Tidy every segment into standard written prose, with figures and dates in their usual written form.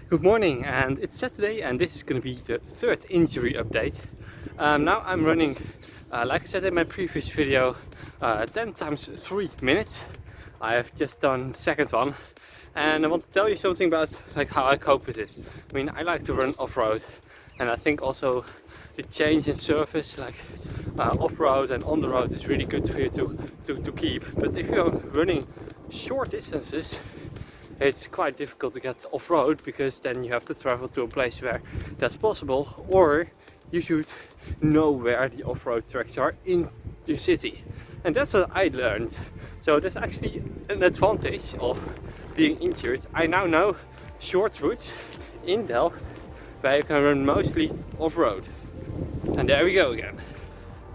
Good morning, and it's Saturday, and this is going to be the third injury update. Now I'm running, like I said in my previous video, 10 times 3 minutes. I have just done the second one, and I want to tell you something about how I cope with it. I mean, I like to run off-road, and I think also the change in surface, off-road and on the road, is really good for you to keep. But if you're running short distances, it's quite difficult to get off-road, because then you have to travel to a place where that's possible, or you should know where the off-road tracks are in the city. And that's what I learned. So there's actually an advantage of being injured. I now know short routes in Delft where you can run mostly off-road. And there we go again.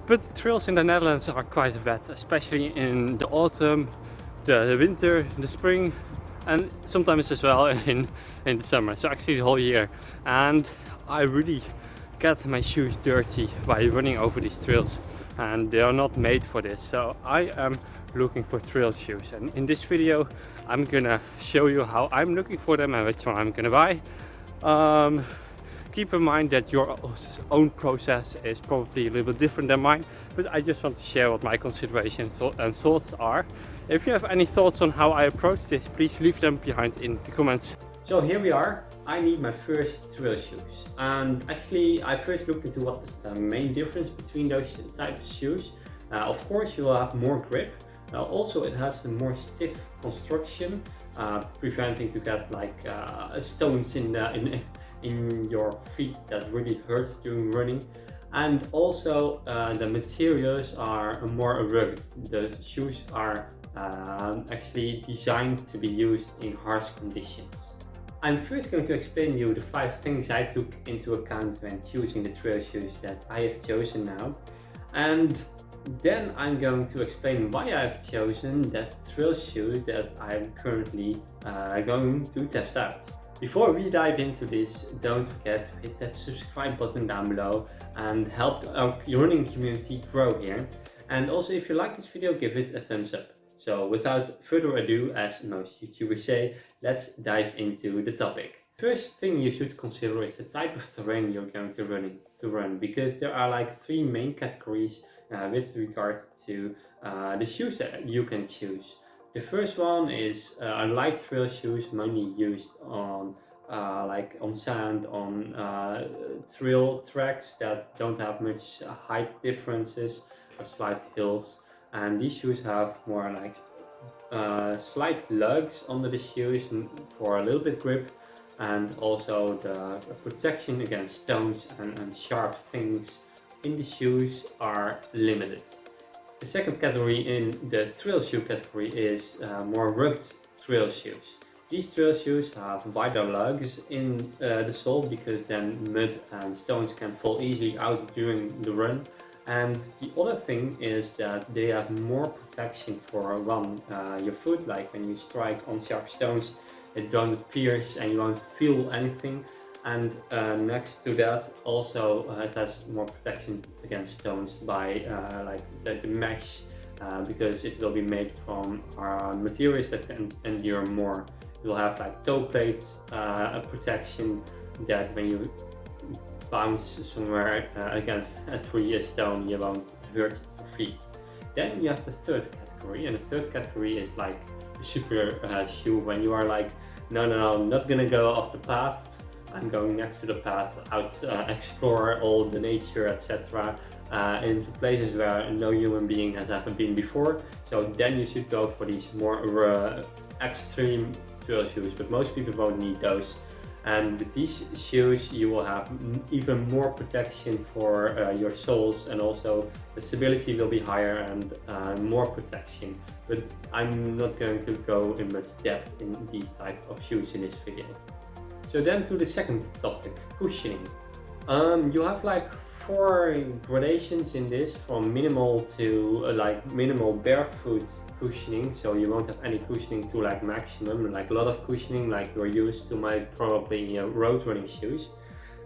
But trails in the Netherlands are quite bad, especially in the autumn, the winter, the spring, and sometimes as well in the summer, so actually the whole year. And I really get my shoes dirty by running over these trails, and they are not made for this. So I am looking for trail shoes, and in this video I'm gonna show you how I'm looking for them and which one I'm gonna buy. Keep in mind that your own process is probably a little bit different than mine, but I just want to share what my considerations and thoughts are. If you have any thoughts on how I approach this, please leave them behind in the comments. So here we are. I need my first trail shoes, and actually I first looked into what is the main difference between those types of shoes. Of course, you will have more grip. Also, it has a more stiff construction, preventing to get stones in your feet that really hurts during running. And also the materials are more rugged. The shoes are actually designed to be used in harsh conditions. I'm first going to explain to you the 5 things I took into account when choosing the trail shoes that I have chosen now, and then I'm going to explain why I've chosen that trail shoe that I'm currently going to test out. Before we dive into this, don't forget to hit that subscribe button down below and help our running community grow here. And also, if you like this video, give it a thumbs up. So without further ado, as most YouTubers say, let's dive into the topic. First thing you should consider is the type of terrain you're going to run, because there are 3 main categories with regards to the shoes that you can choose. The first one is light trail shoes, mainly used on on sand, on trail tracks that don't have much height differences or slight hills. And these shoes have more slight lugs under the shoes for a little bit grip, and also the protection against stones and sharp things in the shoes are limited. The second category in the trail shoe category is more rugged trail shoes. These trail shoes have wider lugs in the sole, because then mud and stones can fall easily out during the run. And the other thing is that they have more protection for your foot, like when you strike on sharp stones, it don't pierce and you won't feel anything. And next to that, also it has more protection against stones by the mesh, because it will be made from materials that can endure more. It will have toe plates, a protection that when you bounce somewhere against a tree, a stone, you won't hurt your feet. Then you have the third category, and the third category is a super shoe, when you are no, I'm not gonna go off the path, I'm going next to the path, explore all the nature, etc. Into places where no human being has ever been before. So then you should go for these more extreme trail shoes, but most people won't need those. And with these shoes you will have even more protection for your soles, and also the stability will be higher and more protection. But I'm not going to go in much depth in these type of shoes in this video. So then to the second topic, cushioning. You have 4 gradations in this, from minimal to minimal barefoot cushioning, so you won't have any cushioning, to maximum, a lot of cushioning like you're used to my probably road running shoes.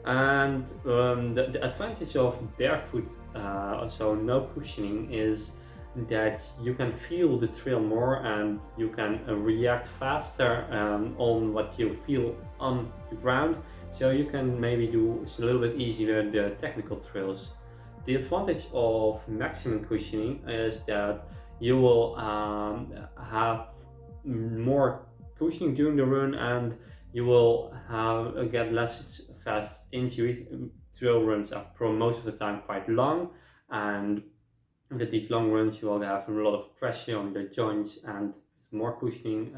And the advantage of barefoot, so no cushioning, is that you can feel the trail more, and you can react faster on what you feel on the ground, so you can maybe do a little bit easier the technical trails. The advantage of maximum cushioning is that you will have more cushioning during the run, and you will get less fast injuries. Trail runs are most of the time quite long, and with these long runs you will have a lot of pressure on the joints, and more cushioning,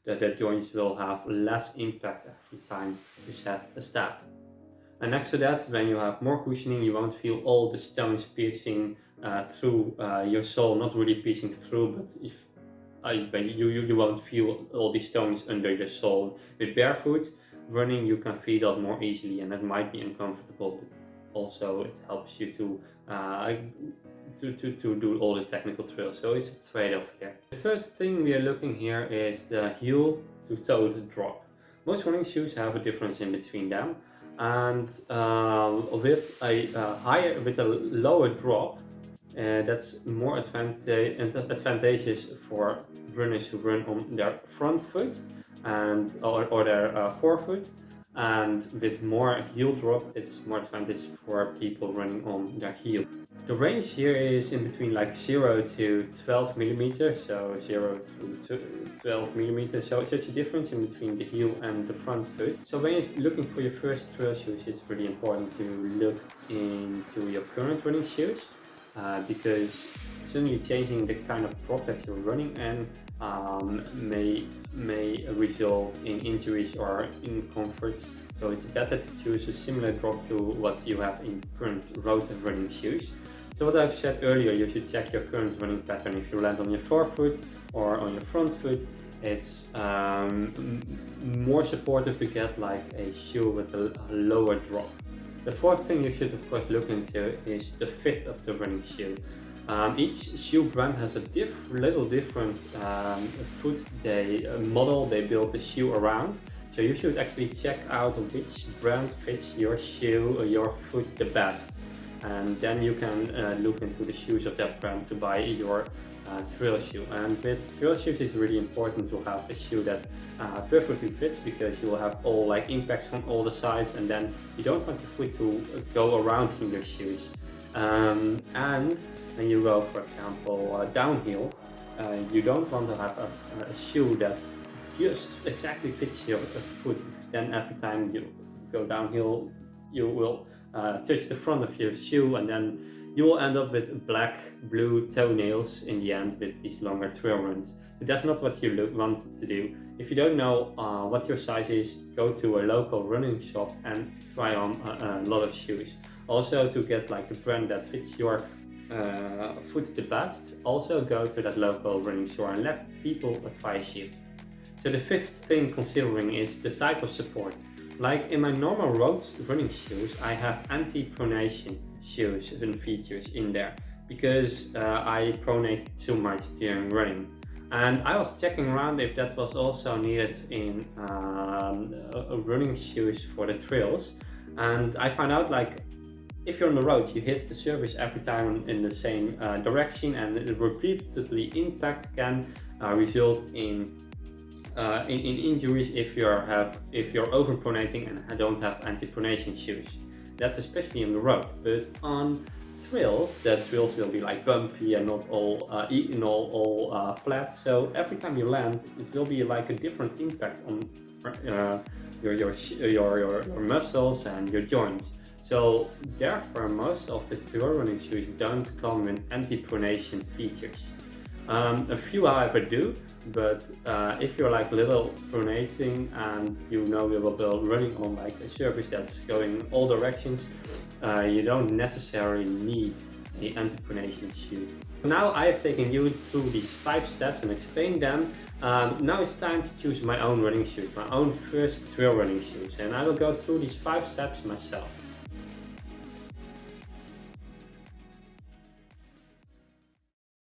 the joints will have less impact every time you set a step. And next to that, when you have more cushioning, you won't feel all the stones piercing through your sole, not really piercing through, but if you won't feel all these stones under your sole. With barefoot running, you can feel that more easily, and that might be uncomfortable, but also it helps you to do all the technical trails. So it's a trade-off here. The first thing we are looking here is the heel to toe drop. Most running shoes have a difference in between them, and with a lower drop, that's more advantageous for runners who run on their front foot and or their forefoot, and with more heel drop, it's more advantageous for people running on their heel. The range here is in between like 0 to 12 millimeters, so 0 to 12 millimeters, so such a difference in between the heel and the front foot. So when you're looking for your first trail shoes, it's really important to look into your current running shoes, because suddenly changing the kind of drop that you're running in may result in injuries or discomfort. So it's better to choose a similar drop to what you have in current road running shoes. So what I've said earlier, you should check your current running pattern. If you land on your forefoot or on your front foot, it's more supportive to get like a shoe with a lower drop. The fourth thing you should of course look into is the fit of the running shoe. Each shoe brand has a little different foot model they build the shoe around. So you should actually check out which brand fits your shoe or your foot the best. And then you can look into the shoes of that brand to buy your trail shoe. And with trail shoes, it's really important to have a shoe that perfectly fits, because you will have all like impacts from all the sides, and then you don't want the foot to go around in your shoes. And when you go, for example, downhill, you don't want to have a shoe that just exactly fits your foot, because then every time you go downhill, you will touch the front of your shoe, and then you will end up with black, blue toenails in the end with these longer trail runs. So that's not what you want to do. If you don't know what your size is, go to a local running shop and try on a lot of shoes. Also, to get like a brand that fits your foot the best, also go to that local running store and let people advise you. So the fifth thing considering is the type of support. Like in my normal road running shoes, I have anti-pronation shoes and features in there, because I pronate too much during running. And I was checking around if that was also needed in running shoes for the trails, and I found out like if you're on the road, you hit the surface every time in the same direction, and the repeatedly impact can result in injuries if you're overpronating and don't have anti-pronation shoes. That's especially on the road, but on trails, the trails will be like bumpy and not all flat. So every time you land, it will be like a different impact on your muscles and your joints. So therefore, most of the trail running shoes don't come with anti-pronation features. A few, however, do, but if you're like little pronating and you know you will be running on like a surface that's going in all directions, you don't necessarily need the anti-pronation shoe. Now I have taken you through these 5 steps and explained them. Now it's time to choose my own running shoes, my own first trail running shoes, and I will go through these 5 steps myself.